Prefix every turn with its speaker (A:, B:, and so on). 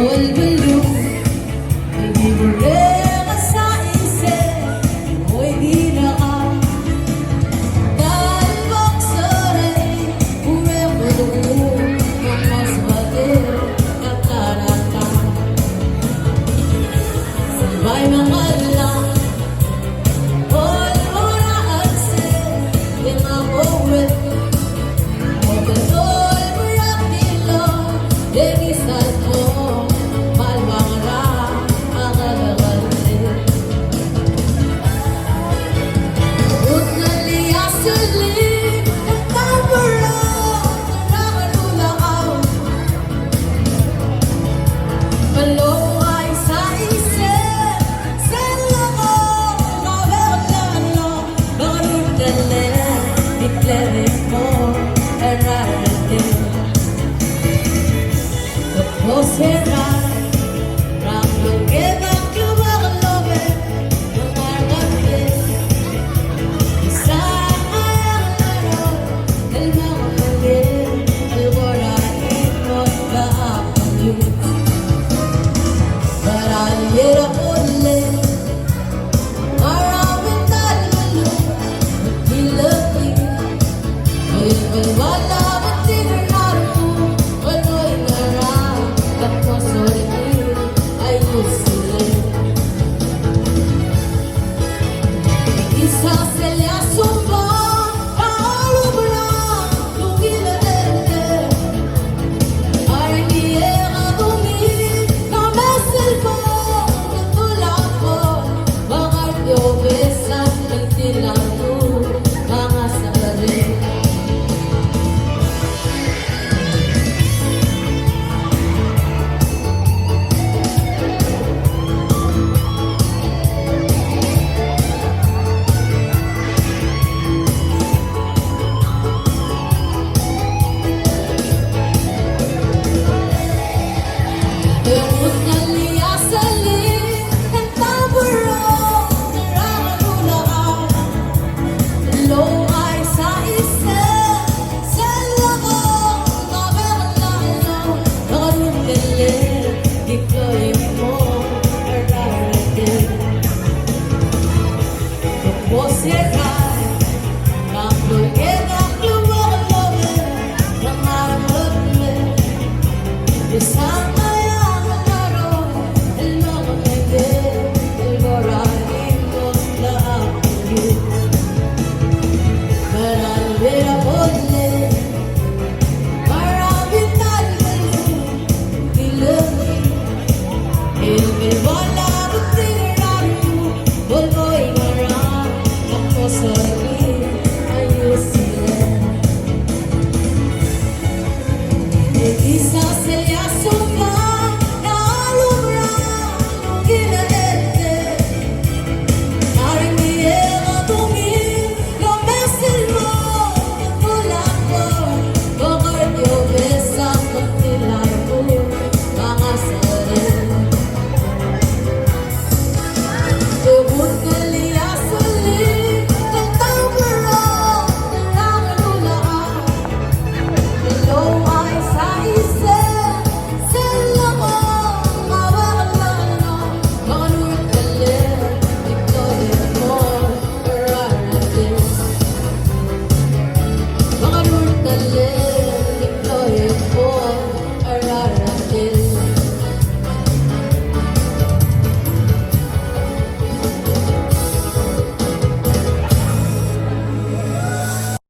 A: belum hindi mo rin sa isip mo'y di na ka dahil magsaray umebalo ng mas batil at narata sabay mga lang all wala at sin in a moment of the all miraculous denisal mo será Ramlo queda club lobe Mangarate Isa ayalaro El mamale El borahin mo Kaapayut Baralera ule Maraming talalo Magkilati Ngayon wala Isa